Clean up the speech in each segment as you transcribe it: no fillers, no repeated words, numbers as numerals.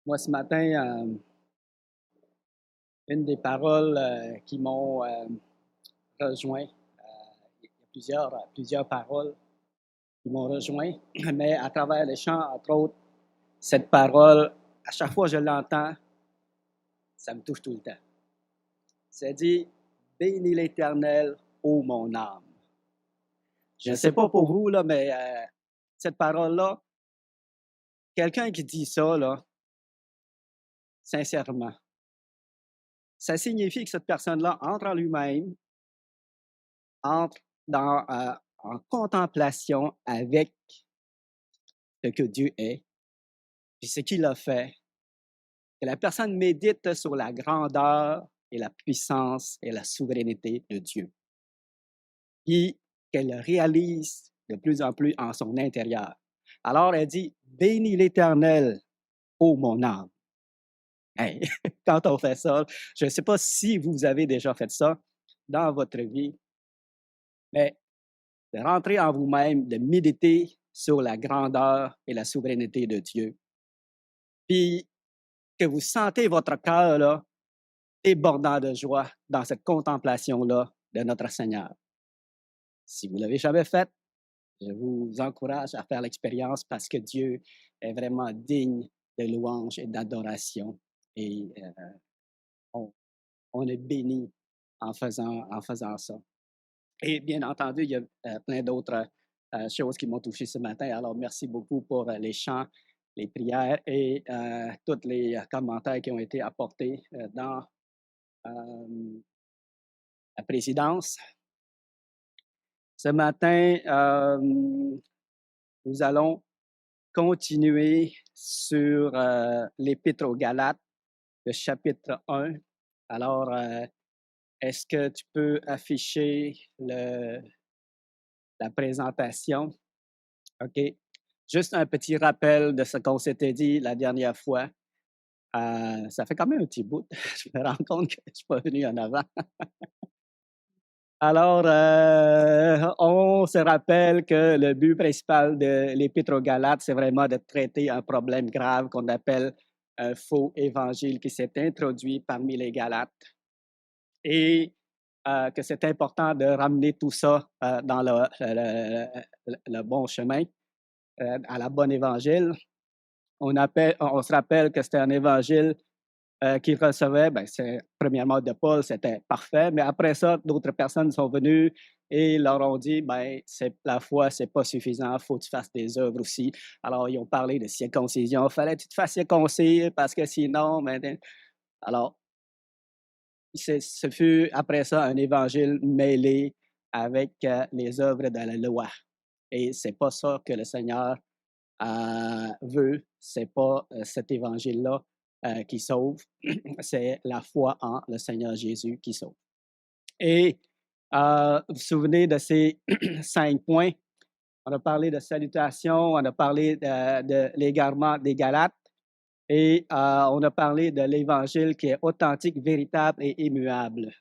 Moi, ce matin, une des paroles qui m'ont rejoint, il y a plusieurs paroles qui m'ont rejoint, mais à travers les chants, entre autres, cette parole, à chaque fois que je l'entends, ça me touche tout le temps. Ça dit, bénis l'Éternel, ô mon âme. Je ne sais pas pour vous, là, mais cette parole-là, quelqu'un qui dit ça, là, sincèrement, ça signifie que cette personne-là entre en lui-même, entre en contemplation avec ce que Dieu est, puis ce qu'il a fait, que la personne médite sur la grandeur et la puissance et la souveraineté de Dieu, puis qu'elle réalise de plus en plus en son intérieur. Alors, elle dit, « Bénis l'Éternel, ô mon âme. » Hey, quand on fait ça, je ne sais pas si vous avez déjà fait ça dans votre vie, mais de rentrer en vous-même, de méditer sur la grandeur et la souveraineté de Dieu. Puis que vous sentez votre cœur là, débordant de joie dans cette contemplation-là de notre Seigneur. Si vous ne l'avez jamais fait, je vous encourage à faire l'expérience parce que Dieu est vraiment digne de louange et d'adoration. Et on est béni en faisant ça. Et bien entendu, il y a plein d'autres choses qui m'ont touché ce matin. Alors, merci beaucoup pour les chants, les prières et tous les commentaires qui ont été apportés dans la présidence. Ce matin, nous allons continuer sur l'Épître aux Galates, le chapitre 1. Alors, est-ce que tu peux afficher la présentation? OK. Juste un petit rappel de ce qu'on s'était dit la dernière fois. Ça fait quand même un petit bout. Je me rends compte que je ne suis pas venu en avant. Alors, on se rappelle que le but principal de l'Épître aux Galates, c'est vraiment de traiter un problème grave qu'on appelle un faux évangile qui s'est introduit parmi les Galates. Et que c'est important de ramener tout ça dans le bon chemin, à la bonne évangile. On se rappelle que c'était un évangile qu'il recevait, c'est premièrement de Paul, c'était parfait, mais après ça, d'autres personnes sont venues et leur ont dit, la foi, c'est pas suffisant, il faut que tu fasses des œuvres aussi. Alors, ils ont parlé de circoncision, il fallait que tu te fasses circoncire parce que sinon, alors, ce fut après ça un évangile mêlé avec les œuvres de la loi. Et c'est pas ça que le Seigneur veut, c'est pas cet évangile-là qui sauve, c'est la foi en le Seigneur Jésus qui sauve. Et vous vous souvenez de ces 5 points? On a parlé de salutation, on a parlé de l'égarement des Galates et on a parlé de l'évangile qui est authentique, véritable et immuable.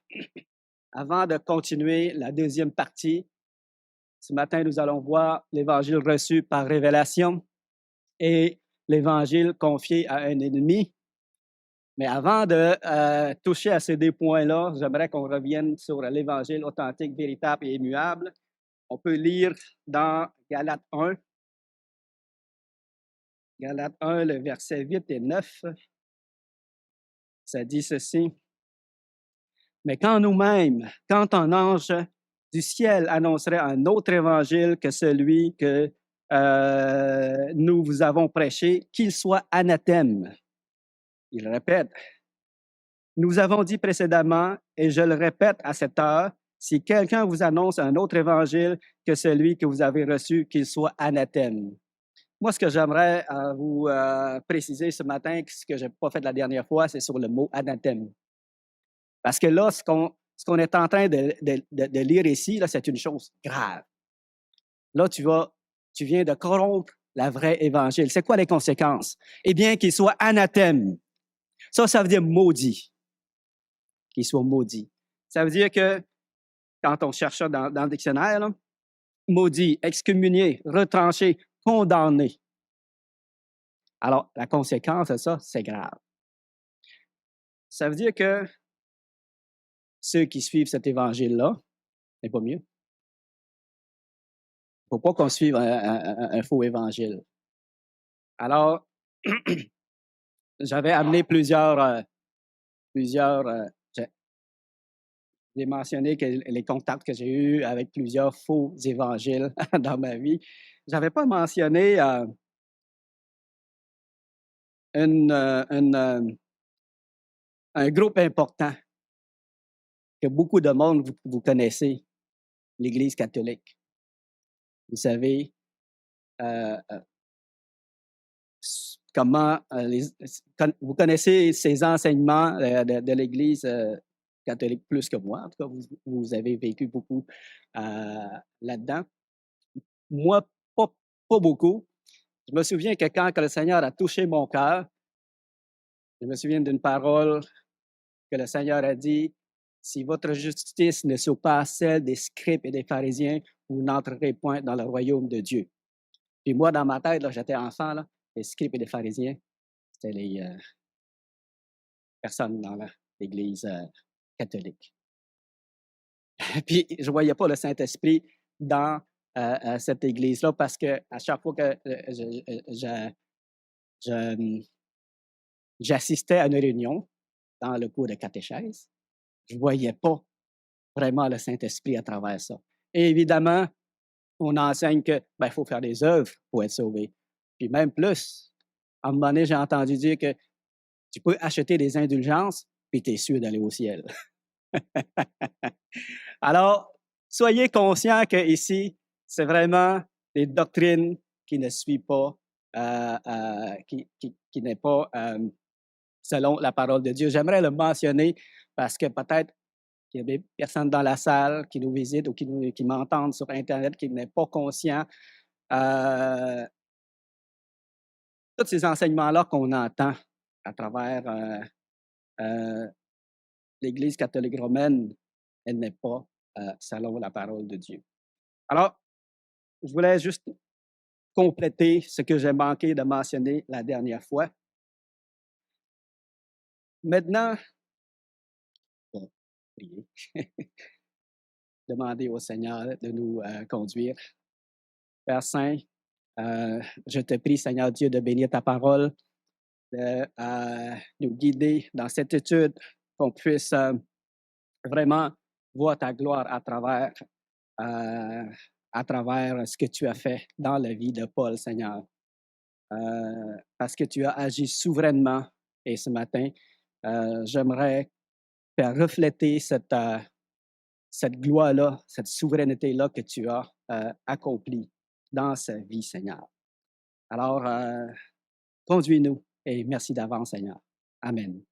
Avant de continuer la deuxième partie, ce matin, nous allons voir l'évangile reçu par révélation et l'évangile confié à un ennemi. Mais avant de toucher à ces deux points-là, j'aimerais qu'on revienne sur l'évangile authentique, véritable et immuable. On peut lire dans Galates 1. Galates 1, le verset 8 et 9. Ça dit ceci. Mais quand nous-mêmes, quand un ange du ciel annoncerait un autre évangile que celui que nous vous avons prêché, qu'il soit anathème. Il répète, nous avons dit précédemment, et je le répète à cette heure, si quelqu'un vous annonce un autre évangile que celui que vous avez reçu, qu'il soit anathème. Moi, ce que j'aimerais vous préciser ce matin, ce que je n'ai pas fait la dernière fois, c'est sur le mot anathème. Parce que là, ce qu'on est en train de lire ici, là, c'est une chose grave. Là, tu viens de corrompre la vraie évangile. C'est quoi les conséquences? Eh bien, qu'il soit anathème. Ça veut dire maudit. Qu'il soit maudit. Ça veut dire que, quand on cherche ça dans le dictionnaire, là, maudit, excommunié, retranché, condamné. Alors, la conséquence de ça, c'est grave. Ça veut dire que ceux qui suivent cet évangile-là, c'est pas mieux. Il ne faut pas qu'on suive un faux évangile. Alors, j'avais amené plusieurs j'ai mentionné que les contacts que j'ai eus avec plusieurs faux évangiles dans ma vie. Je n'avais pas mentionné un groupe important que beaucoup de monde vous connaissez, l'Église catholique. Vous savez comment vous connaissez ces enseignements de l'Église catholique plus que moi. En tout cas, vous avez vécu beaucoup là-dedans. Moi, pas beaucoup. Je me souviens que quand le Seigneur a touché mon cœur, je me souviens d'une parole que le Seigneur a dit, « Si votre justice ne surpasse celle des scribes et des pharisiens, vous n'entrerez point dans le royaume de Dieu. » Puis moi, dans ma tête, j'étais enfant, là, les scribes et les pharisiens, c'était les personnes dans l'Église catholique. Puis je ne voyais pas le Saint-Esprit dans cette Église-là parce qu'à chaque fois que j'assistais à une réunion dans le cours de catéchèse, je ne voyais pas vraiment le Saint-Esprit à travers ça. Et évidemment, on enseigne qu'il faut faire des œuvres pour être sauvé. Puis même plus, à un moment donné, j'ai entendu dire que tu peux acheter des indulgences, puis tu es sûr d'aller au ciel. Alors, soyez conscients qu'ici, c'est vraiment des doctrines qui ne suivent pas, qui n'est pas selon la parole de Dieu. J'aimerais le mentionner parce que peut-être qu'il y a des personnes dans la salle qui nous visitent ou qui m'entendent sur Internet qui n'est pas conscient. Tous ces enseignements-là qu'on entend à travers l'Église catholique romaine, elle n'est pas selon la parole de Dieu. Alors, je voulais juste compléter ce que j'ai manqué de mentionner la dernière fois. Maintenant, bon, priez. Demander au Seigneur de nous conduire. Père Saint, je te prie, Seigneur Dieu, de bénir ta parole, de nous guider dans cette étude, qu'on puisse vraiment voir ta gloire à travers ce que tu as fait dans la vie de Paul, Seigneur. Parce que tu as agi souverainement. Et ce matin, j'aimerais faire refléter cette gloire-là, cette souveraineté-là que tu as accomplie dans sa vie, Seigneur. Alors, conduis-nous et merci d'avance, Seigneur. Amen.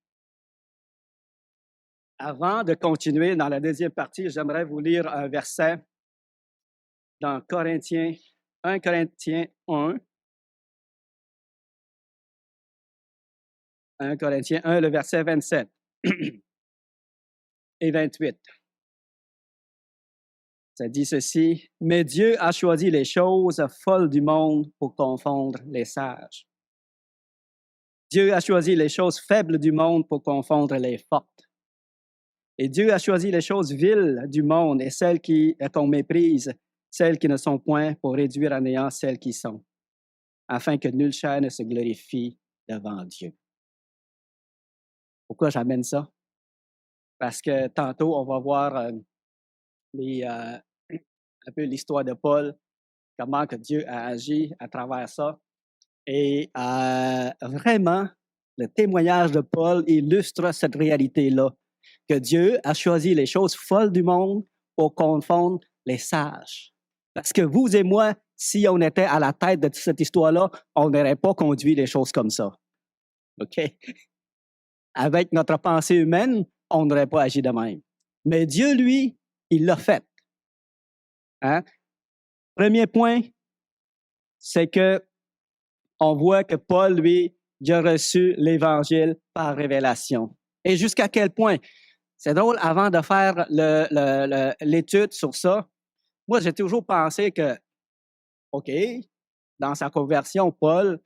Avant de continuer dans la deuxième partie, j'aimerais vous lire un verset dans 1 Corinthiens 1, 1 Corinthiens 1, le verset 27 et 28. Ça dit ceci, « Mais Dieu a choisi les choses folles du monde pour confondre les sages. Dieu a choisi les choses faibles du monde pour confondre les fortes. Et Dieu a choisi les choses viles du monde et celles qu'on méprise, celles qui ne sont point, pour réduire à néant celles qui sont, afin que nulle chair ne se glorifie devant Dieu. » Pourquoi j'amène ça? Parce que tantôt, on va voir un peu l'histoire de Paul, comment que Dieu a agi à travers ça. Et vraiment, le témoignage de Paul illustre cette réalité-là, que Dieu a choisi les choses folles du monde pour confondre les sages. Parce que vous et moi, si on était à la tête de cette histoire-là, on n'aurait pas conduit les choses comme ça. OK? Avec notre pensée humaine, on n'aurait pas agi de même. Mais Dieu, lui, il l'a fait. Hein? Premier point, c'est que on voit que Paul, lui, il a reçu l'Évangile par révélation. Et jusqu'à quel point? C'est drôle, avant de faire l'étude sur ça, moi, j'ai toujours pensé que, OK, dans sa conversion, Paul,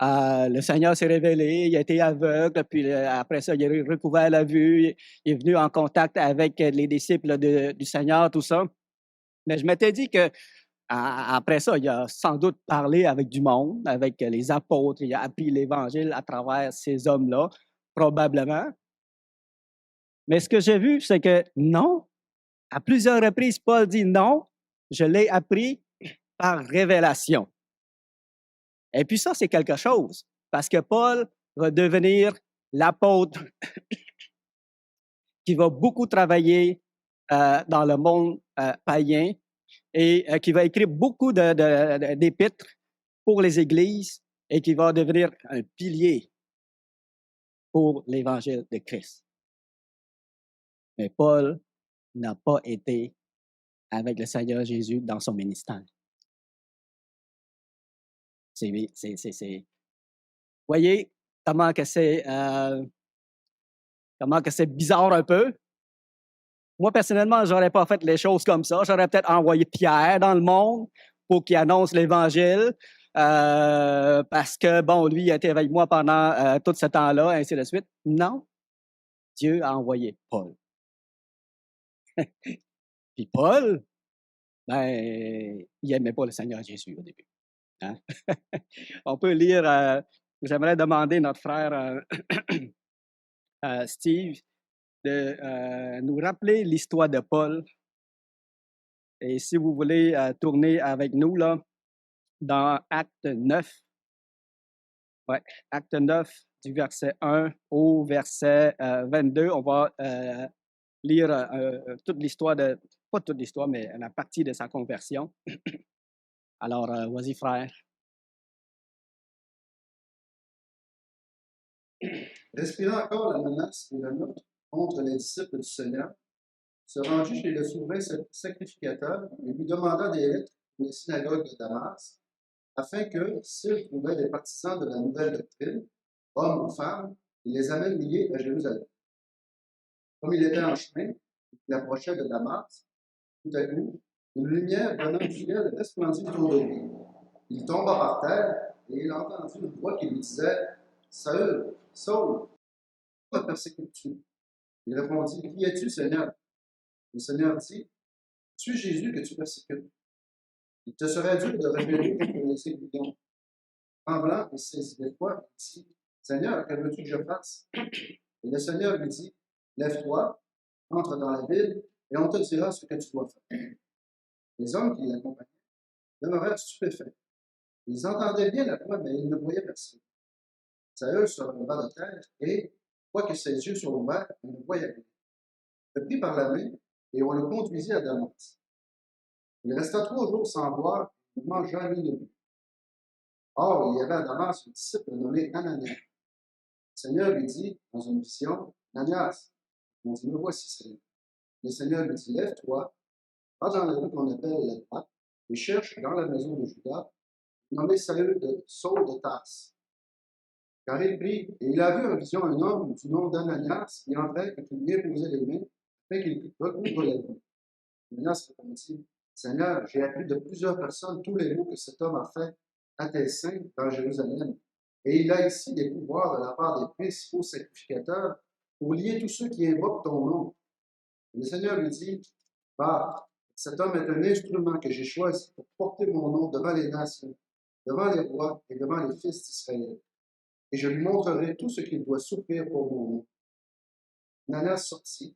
Le Seigneur s'est révélé, il a été aveugle, puis après ça, il a recouvert la vue, il est venu en contact avec les disciples du Seigneur, tout ça. Mais je m'étais dit que après ça, il a sans doute parlé avec du monde, avec les apôtres, il a appris l'Évangile à travers ces hommes-là, probablement. Mais ce que j'ai vu, c'est que non, à plusieurs reprises, Paul dit non, je l'ai appris par révélation. Et puis ça, c'est quelque chose, parce que Paul va devenir l'apôtre qui va beaucoup travailler dans le monde païen et qui va écrire beaucoup d'épîtres pour les églises et qui va devenir un pilier pour l'évangile de Christ. Mais Paul n'a pas été avec le Seigneur Jésus dans son ministère. Voyez comment que c'est bizarre un peu. Moi, personnellement, je n'aurais pas fait les choses comme ça. J'aurais peut-être envoyé Pierre dans le monde pour qu'il annonce l'Évangile, parce que, bon, lui, il a été avec moi pendant tout ce temps-là, ainsi de suite. Non, Dieu a envoyé Paul. Puis Paul, ben, il n'aimait pas le Seigneur Jésus au début. Hein? On peut lire, j'aimerais demander notre frère Steve de nous rappeler l'histoire de Paul. Et si vous voulez tourner avec nous là, dans Acte 9, ouais, Acte 9, du verset 1 au verset 22, on va lire toute l'histoire pas toute l'histoire, mais la partie de sa conversion. Alors, vas-y, frère. Respirant encore la menace et le meurtre contre les disciples du Seigneur, se rendit chez le souverain sacrificateur et lui demanda des lettres pour les synagogues de Damas, afin que, s'il trouvait des partisans de la nouvelle doctrine, hommes ou femmes, il les amène liés à Jérusalem. Comme il était en chemin, il approchait de Damas, tout à coup, une lumière venant du ciel resplendit autour de lui. Il tomba par terre et il entendit une voix qui lui disait « Saül, Saül, pourquoi me persécutes-tu » Il répondit « Qui es-tu, Seigneur » Le Seigneur dit « Tu es Jésus que tu persécutes. Il te serait dur de révéler contre les aiguillons. » Tremblant et saisi d'effroi, il dit « Seigneur, que veux-tu que je fasse » Et le Seigneur lui dit « Lève-toi, entre dans la ville, et on te dira ce que tu dois faire. » Les hommes qui l'accompagnaient demeurèrent stupéfaits. Ils entendaient bien la voix, mais ils ne voyaient personne. Saül se releva de terre et, quoique ses yeux soient ouverts, il ne voyait rien. Il le prit par la main et on le conduisit à Damas. Il resta 3 jours sans boire et ne mangea ni ne but. Or, il y avait à Damas un disciple nommé Ananias. Le Seigneur lui dit, dans une vision, Ananias, on dit, me voici, Seigneur. Le Seigneur lui dit, lève-toi, va dans la rue qu'on appelle la droite, et cherche dans la maison de Judas, nommé Saül Saul de Tarse. Car il prie, et il a vu en vision un homme du nom d'Ananias qui entrait et qui lui imposait les mains, afin qu'il recouvre la vie. Ananias répondit, Seigneur, j'ai appris de plusieurs personnes tous les maux que cet homme a fait à tes saints dans Jérusalem. Et il a ici des pouvoirs de la part des principaux sacrificateurs pour lier tous ceux qui invoquent ton nom. Et le Seigneur lui dit, va, cet homme est un instrument que j'ai choisi pour porter mon nom devant les nations, devant les rois et devant les fils d'Israël. Et je lui montrerai tout ce qu'il doit souffrir pour mon nom. Ananias sortit,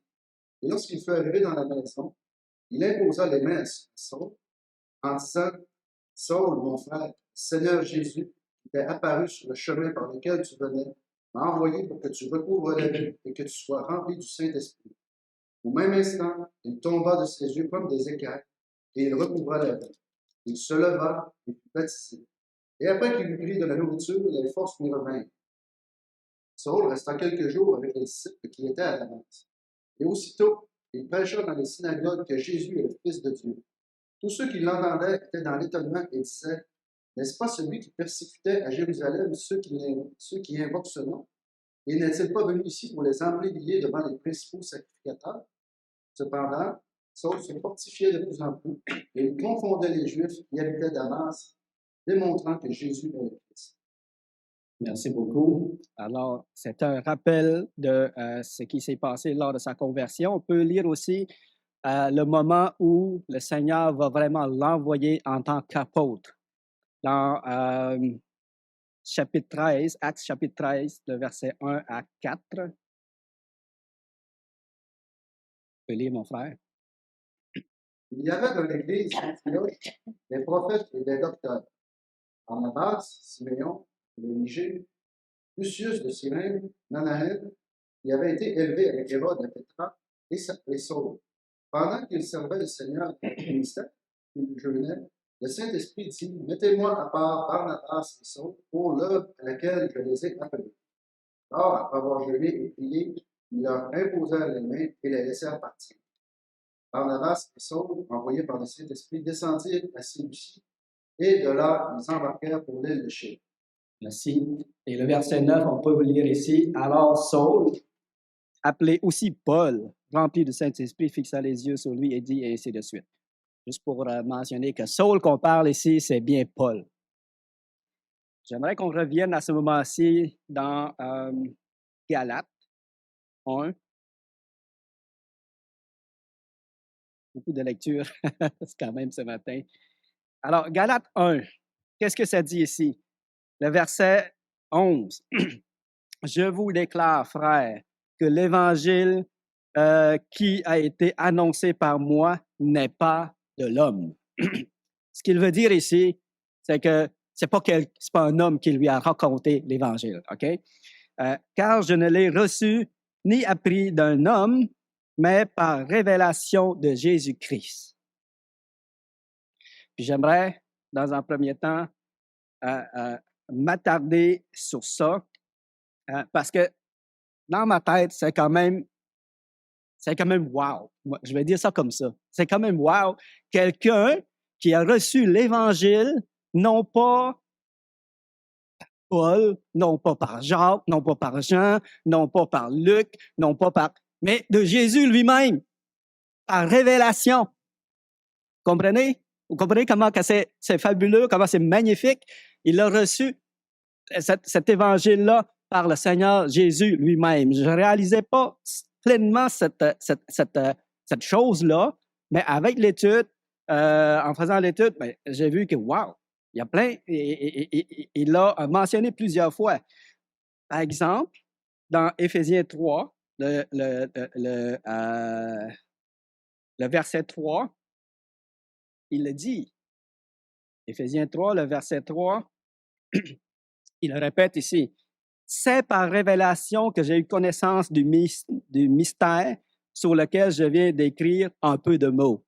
et lorsqu'il fut arrivé dans la maison, il imposa les mains à Saul, en disant, Saul, mon frère, Seigneur Jésus, qui t'est apparu sur le chemin par lequel tu venais, m'a envoyé pour que tu recouvres la vie et que tu sois rempli du Saint-Esprit. Au même instant, il tomba de ses yeux comme des écailles, et il recouvra la vie. Il se leva et fut baptisé. Et après qu'il eut pris de la nourriture, les forces lui revinrent. Saul resta quelques jours avec les disciples qui étaient à Damas. Et aussitôt, il prêcha dans les synagogues que Jésus est le Fils de Dieu. Tous ceux qui l'entendaient étaient dans l'étonnement et disaient, n'est-ce pas celui qui persécutait à Jérusalem ceux qui invoquent ce nom? Et n'est-il pas venu ici pour les emmener liés devant les principaux sacrificateurs? Cependant, Saul se fortifiait de plus en plus et il confondait les Juifs qui habitaient Damas, démontrant que Jésus est le Christ. Merci beaucoup. Alors, c'est un rappel de ce qui s'est passé lors de sa conversion. On peut lire aussi le moment où le Seigneur va vraiment l'envoyer en tant qu'apôtre. Dans chapitre 13, Actes chapitre 13, le verset 1 à 4. Tu peux lire, mon frère. Il y avait dans l'Église d'Antioche des prophètes et des docteurs. Barnabas, Siméon, Léger, Lucius de Cyrène, Nanaël, qui avait été élevé avec Hérode à Pétra, et Saul. Pendant qu'il servait le Seigneur dans le ministère, qu'il jeûnait, le Saint-Esprit dit, mettez-moi à part Barnabas et Saul pour l'œuvre à laquelle je les ai appelés. Or, après avoir jeûné et prié, ils leur imposèrent les mains et les laissèrent partir. Barnabas et Saul, envoyés par le Saint-Esprit, descendirent à Séleucie, et de là, ils embarquèrent pour l'île de Chypre. Merci. Et le verset 9, on peut vous lire ici. Alors Saul, appelé aussi Paul, rempli du Saint-Esprit, fixa les yeux sur lui et dit, et ainsi de suite. Juste pour mentionner que Saul qu'on parle ici, c'est bien Paul. J'aimerais qu'on revienne à ce moment-ci dans Galates 1. Beaucoup de lecture, c'est quand même ce matin. Alors, Galates 1, qu'est-ce que ça dit ici? Le verset 11. Je vous déclare, frères, que l'évangile qui a été annoncé par moi n'est pas de l'homme. Ce qu'il veut dire ici, c'est que c'est pas un homme qui lui a raconté l'évangile, OK? Car je ne l'ai reçu ni appris d'un homme, mais par révélation de Jésus-Christ. Puis j'aimerais, dans un premier temps, m'attarder sur ça, parce que dans ma tête, c'est quand même wow. Je vais dire ça comme ça. C'est quand même wow. Quelqu'un qui a reçu l'Évangile, non pas Paul, non pas par Jacques, non pas par Jean, non pas par Luc, non pas par... mais de Jésus lui-même, par révélation. Comprenez? Vous comprenez comment que c'est fabuleux, comment c'est magnifique? Il a reçu cet évangile-là par le Seigneur Jésus lui-même. Je ne réalisais pas pleinement cette chose-là, mais avec l'étude, en faisant l'étude, ben, j'ai vu que, wow, il y a plein, il l'a mentionné plusieurs fois. Par exemple, dans Éphésiens 3, le verset 3, il le dit. Éphésiens 3, le verset 3, il le répète ici. C'est par révélation que j'ai eu connaissance du mystère sur lequel je viens d'écrire un peu de mots.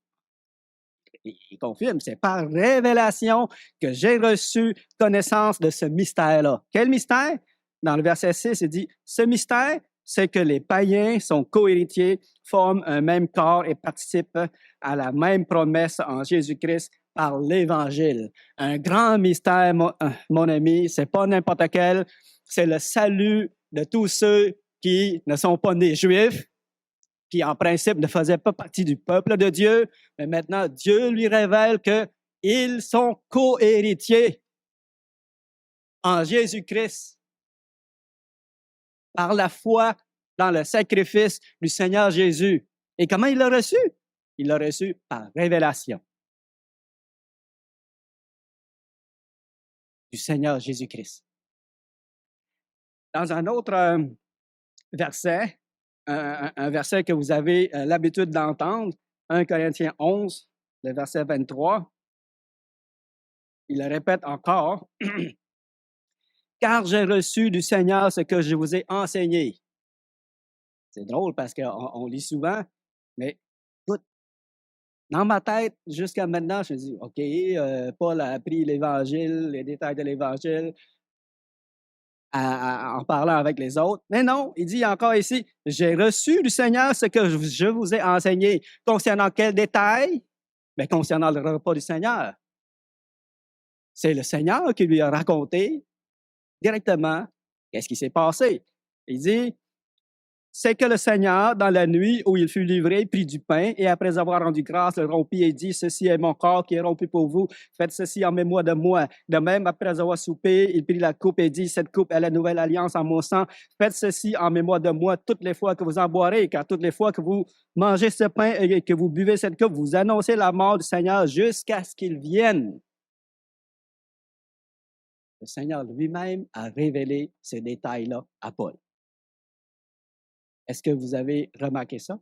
Il confirme, c'est par révélation que j'ai reçu connaissance de ce mystère-là. Quel mystère? Dans le verset 6, il dit, ce mystère, c'est que les païens sont cohéritiers, forment un même corps et participent à la même promesse en Jésus-Christ par l'Évangile. Un grand mystère, mon ami, c'est pas n'importe quel, c'est le salut de tous ceux qui ne sont pas nés juifs, qui en principe ne faisaient pas partie du peuple de Dieu, mais maintenant Dieu lui révèle qu'ils sont co-héritiers en Jésus-Christ par la foi dans le sacrifice du Seigneur Jésus. Et comment il l'a reçu? Il l'a reçu par révélation du Seigneur Jésus-Christ. Dans un autre verset, un verset que vous avez l'habitude d'entendre, 1 Corinthiens 11, le verset 23, il le répète encore, « Car j'ai reçu du Seigneur ce que je vous ai enseigné. » C'est drôle parce qu'on lit souvent, mais écoute, dans ma tête, jusqu'à maintenant, je me dis, OK, Paul a appris l'Évangile, les détails de l'Évangile, en parlant avec les autres. Mais non, il dit encore ici, j'ai reçu du Seigneur ce que je vous ai enseigné. Concernant quel détail? Mais concernant le repas du Seigneur. C'est le Seigneur qui lui a raconté directement qu'est-ce qui s'est passé. Il dit, c'est que le Seigneur, dans la nuit où il fut livré, prit du pain et après avoir rendu grâce, le rompit et dit, ceci est mon corps qui est rompu pour vous. Faites ceci en mémoire de moi. De même, après avoir soupé, il prit la coupe et dit, cette coupe est la nouvelle alliance en mon sang. Faites ceci en mémoire de moi toutes les fois que vous en boirez, car toutes les fois que vous mangez ce pain et que vous buvez cette coupe, vous annoncez la mort du Seigneur jusqu'à ce qu'il vienne. Le Seigneur lui-même a révélé ces détails-là à Paul. Est-ce que vous avez remarqué ça?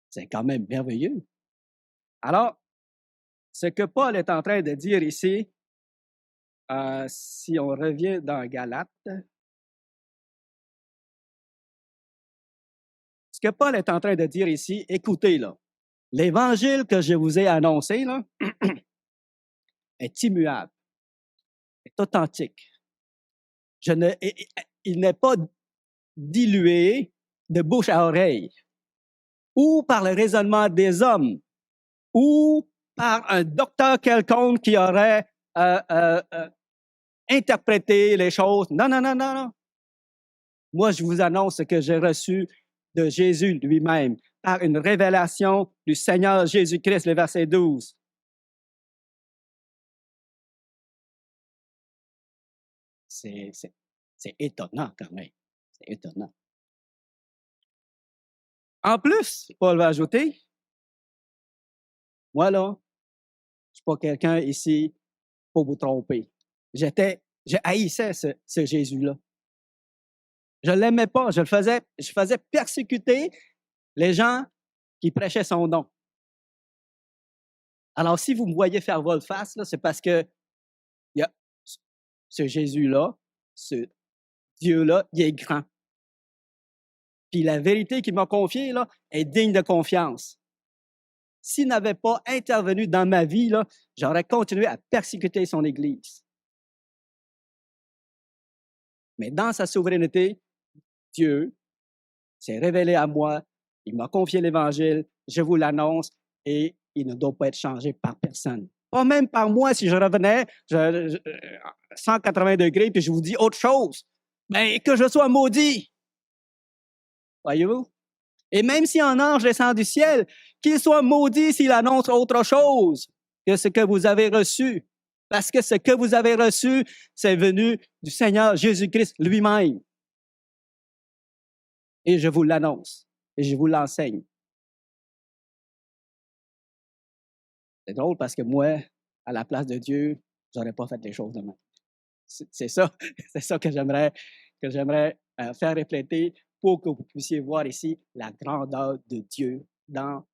C'est quand même merveilleux. Alors, ce que Paul est en train de dire ici, si on revient dans Galates, ce que Paul est en train de dire ici, écoutez, là, l'évangile que je vous ai annoncé là, est immuable, est authentique. Il n'est pas dilué de bouche à oreille, ou par le raisonnement des hommes, ou par un docteur quelconque qui aurait interprété les choses. Non, non, non, non, non. Moi, je vous annonce ce que j'ai reçu de Jésus lui-même, par une révélation du Seigneur Jésus-Christ, le verset 12. C'est étonnant quand même. C'est étonnant. En plus, Paul va ajouter, moi là, je ne suis pas quelqu'un ici pour vous tromper. Je haïssais ce Jésus-là. Je ne l'aimais pas, je faisais persécuter les gens qui prêchaient son nom. Alors, si vous me voyez faire volte-face, c'est parce que il y a ce Jésus-là, ce Dieu-là, il est grand. Puis la vérité qu'il m'a confiée là, est digne de confiance. S'il n'avait pas intervenu dans ma vie, là, j'aurais continué à persécuter son Église. Mais dans sa souveraineté, Dieu s'est révélé à moi, il m'a confié l'Évangile, je vous l'annonce, et il ne doit pas être changé par personne. Pas même par moi si je revenais 180 degrés puis je vous dis autre chose. Mais que je sois maudit. Voyez-vous? Et même si un ange descend du ciel, qu'il soit maudit s'il annonce autre chose que ce que vous avez reçu. Parce que ce que vous avez reçu, c'est venu du Seigneur Jésus-Christ lui-même. Et je vous l'annonce et je vous l'enseigne. C'est drôle parce que moi, à la place de Dieu, j'aurais pas fait les choses de même. C'est ça, c'est ça que j'aimerais faire refléter pour que vous puissiez voir ici la grandeur de Dieu dans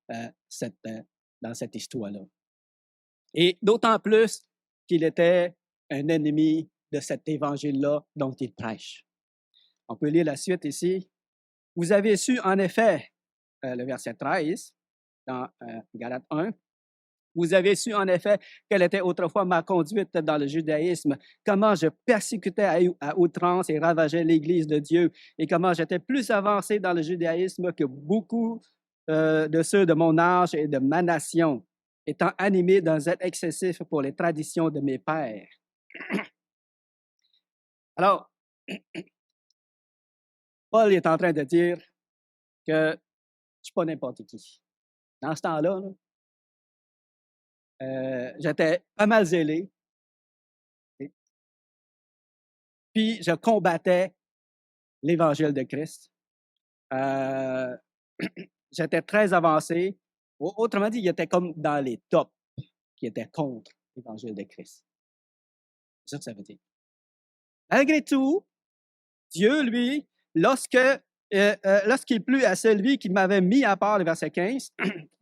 cette histoire-là. Et d'autant plus qu'il était un ennemi de cet évangile-là dont il prêche. On peut lire la suite ici. Vous avez su, en effet, le verset 13, dans Galates 1, vous avez su, en effet, quelle était autrefois ma conduite dans le judaïsme, comment je persécutais à outrance et ravageais l'Église de Dieu, et comment j'étais plus avancé dans le judaïsme que beaucoup de ceux de mon âge et de ma nation, étant animé d'un zèle excessif pour les traditions de mes pères. Alors, Paul est en train de dire que je ne suis pas n'importe qui. Dans ce temps-là, j'étais pas mal zélé. Puis je combattais l'Évangile de Christ. J'étais très avancé. Autrement dit, il était comme dans les tops qui étaient contre l'Évangile de Christ. C'est ça que ça veut dire. Malgré tout, Dieu, lui, lorsqu'il plut à celui qui m'avait mis à part, le verset 15,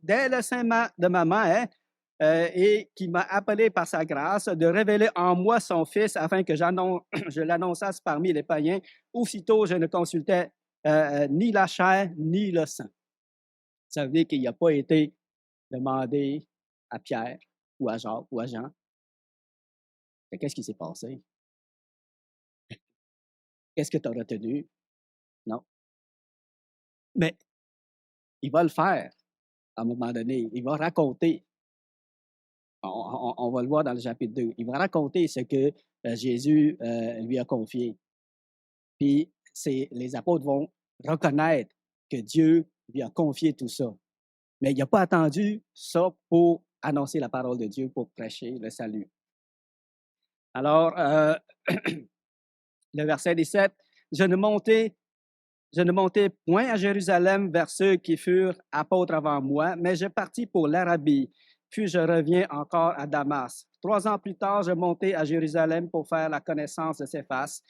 dès le sein de ma mère, et qui m'a appelé par sa grâce de révéler en moi son Fils afin que je l'annonçasse parmi les païens. Aussitôt, je ne consultais ni la chair ni le sang. Ça veut dire qu'il n'a pas été demandé à Pierre ou à Jacques ou à Jean. Qu'est-ce qui s'est passé? Qu'est-ce que tu as retenu? Non. Mais il va le faire à un moment donné. Il va raconter. On va le voir dans le chapitre 2. Il va raconter ce que Jésus lui a confié. Puis, les apôtres vont reconnaître que Dieu lui a confié tout ça. Mais il n'a pas attendu ça pour annoncer la parole de Dieu, pour prêcher le salut. Alors, le verset 17, je ne montais point à Jérusalem vers ceux qui furent apôtres avant moi, mais je partis pour l'Arabie. Puis je reviens encore à Damas. 3 ans plus tard, je montai à Jérusalem pour faire la connaissance de Céphas,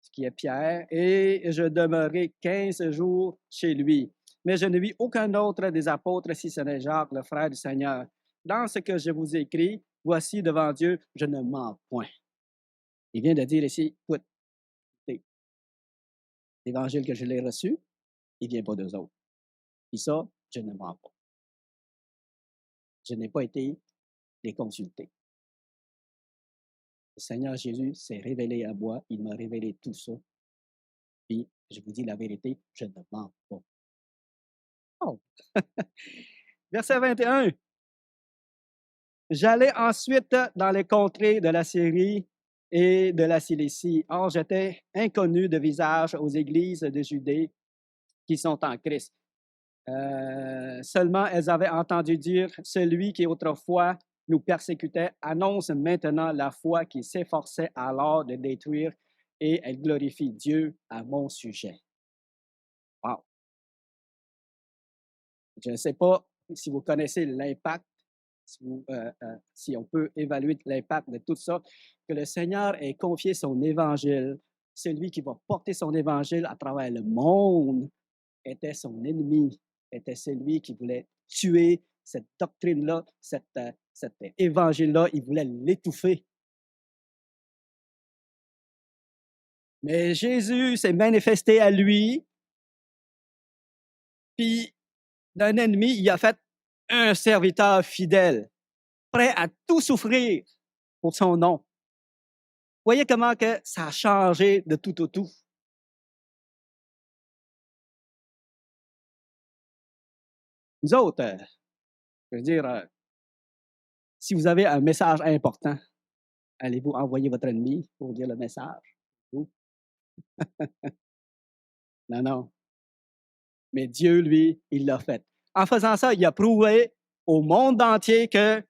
ce qui est Pierre, et je demeurai 15 jours chez lui. Mais je ne vis aucun autre des apôtres, si ce n'est Jacques, le frère du Seigneur. Dans ce que je vous écris, voici devant Dieu, je ne mens point. Il vient de dire ici, écoute, l'évangile que je l'ai reçu, il ne vient pas d'eux autres. Et ça, je ne mens pas. Je n'ai pas été les consulter. Le Seigneur Jésus s'est révélé à moi, il m'a révélé tout ça. Puis, je vous dis la vérité, je ne mens pas. Oh! Verset 21. J'allais ensuite dans les contrées de la Syrie et de la Cilicie. Or, j'étais inconnu de visage aux églises de Judée qui sont en Christ. Seulement, elles avaient entendu dire, celui qui autrefois nous persécutait annonce maintenant la foi qui s'efforçait alors de détruire et elle glorifie Dieu à mon sujet. Wow! Je ne sais pas si vous connaissez l'impact, si on peut évaluer l'impact de tout ça, que le Seigneur ait confié son évangile, celui qui va porter son évangile à travers le monde était son ennemi, était celui qui voulait tuer cette doctrine-là, cet évangile-là, il voulait l'étouffer. Mais Jésus s'est manifesté à lui, puis d'un ennemi, il a fait un serviteur fidèle, prêt à tout souffrir pour son nom. Voyez comment que ça a changé de tout au tout. Nous autres, je veux dire, si vous avez un message important, allez-vous envoyer votre ennemi pour dire le message? Non, non. Mais Dieu, lui, il l'a fait. En faisant ça, il a prouvé au monde entier que,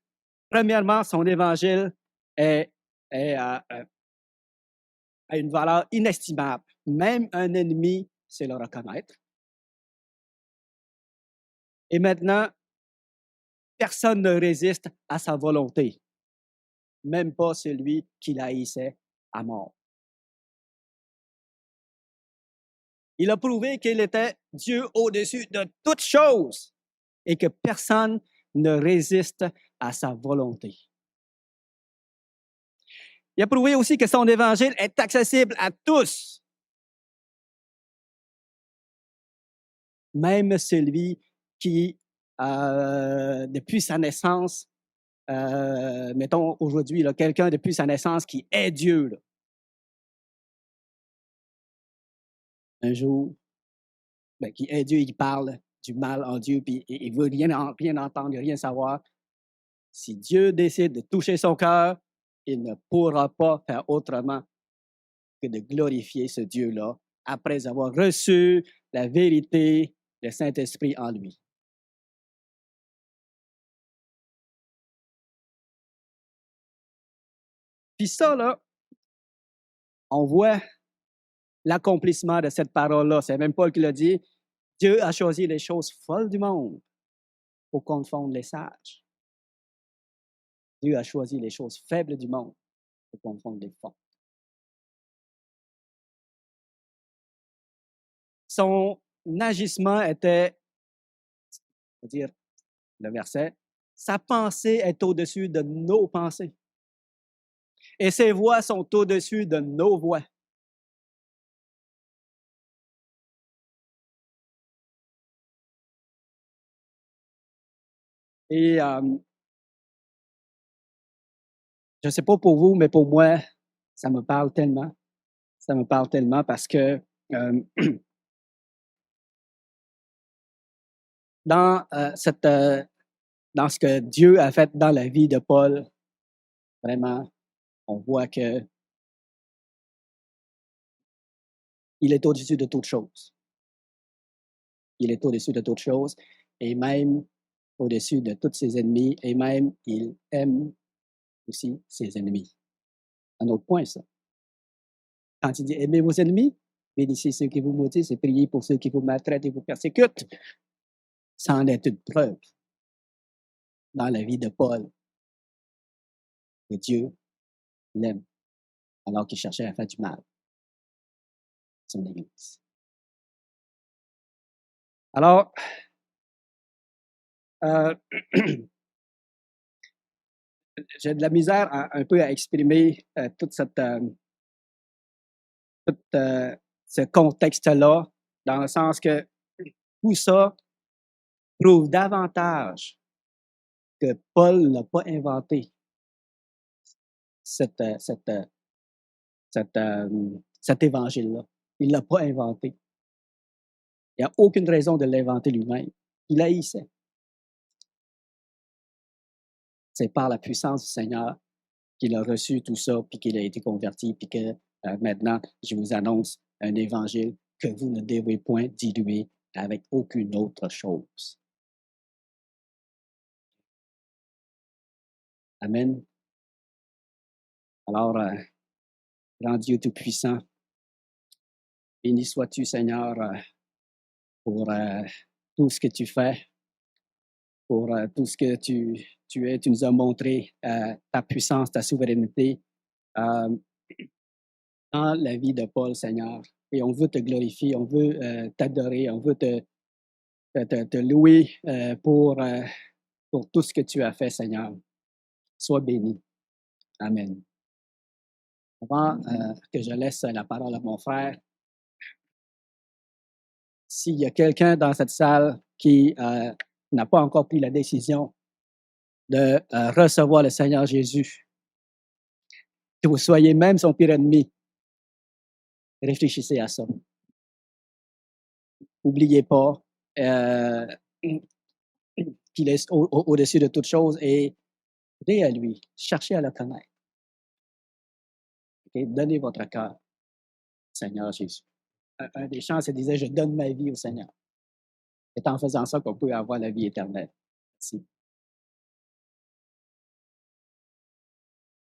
premièrement, son évangile a une valeur inestimable. Même un ennemi sait le reconnaître. Et maintenant, personne ne résiste à sa volonté, même pas celui qui l'haïssait à mort. Il a prouvé qu'il était Dieu au-dessus de toutes choses et que personne ne résiste à sa volonté. Il a prouvé aussi que son évangile est accessible à tous, même celui qui, depuis sa naissance, mettons aujourd'hui, quelqu'un depuis sa naissance qui est Dieu, là. Un jour, qui est Dieu, il parle du mal en Dieu, puis il ne veut rien entendre, rien savoir. Si Dieu décide de toucher son cœur, il ne pourra pas faire autrement que de glorifier ce Dieu-là après avoir reçu la vérité, le Saint-Esprit en lui. Puis ça, là, on voit l'accomplissement de cette parole-là. C'est même Paul qui l'a dit. Dieu a choisi les choses folles du monde pour confondre les sages. Dieu a choisi les choses faibles du monde pour confondre les fortes. Son agissement était, on va dire, le verset, sa pensée est au-dessus de nos pensées. Et ses voies sont au-dessus de nos voies. Et je ne sais pas pour vous, mais pour moi, ça me parle tellement. Ça me parle tellement parce que dans, dans ce que Dieu a fait dans la vie de Paul, vraiment, on voit que Il est au-dessus de toutes choses. Il est au-dessus de toutes choses et même au-dessus de tous ses ennemis et même il aime aussi ses ennemis. Un autre point, ça. Quand il dit aimez vos ennemis, bénissez ceux qui vous maudissent et priez pour ceux qui vous maltraitent et vous persécutent, ça en est une preuve dans la vie de Paul que Dieu l'aime alors qu'il cherchait à faire du mal à son Église. Alors, j'ai de la misère un peu à exprimer tout ce contexte-là, dans le sens que tout ça prouve davantage que Paul n'a pas inventé cet évangile-là. Il ne l'a pas inventé. Il n'y a aucune raison de l'inventer lui-même. Il haïssait. C'est par la puissance du Seigneur qu'il a reçu tout ça, puis qu'il a été converti, puis que maintenant, je vous annonce un évangile que vous ne devez point diluer avec aucune autre chose. Amen. Alors, grand Dieu Tout-Puissant, béni sois-tu, Seigneur, pour tout ce que tu fais, pour tout ce que tu es. Tu nous as montré ta puissance, ta souveraineté dans la vie de Paul, Seigneur. Et on veut te glorifier, on veut t'adorer, on veut te louer pour tout ce que tu as fait, Seigneur. Sois béni. Amen. Avant que je laisse la parole à mon frère, s'il y a quelqu'un dans cette salle qui n'a pas encore pris la décision de recevoir le Seigneur Jésus, que vous soyez même son pire ennemi, réfléchissez à ça. N'oubliez pas qu'il est au-dessus de toute chose et venez à lui, cherchez à le connaître. Okay? Donnez votre cœur au Seigneur Jésus. Un des chants se disait « Je donne ma vie au Seigneur ». C'est en faisant ça qu'on peut avoir la vie éternelle. Merci.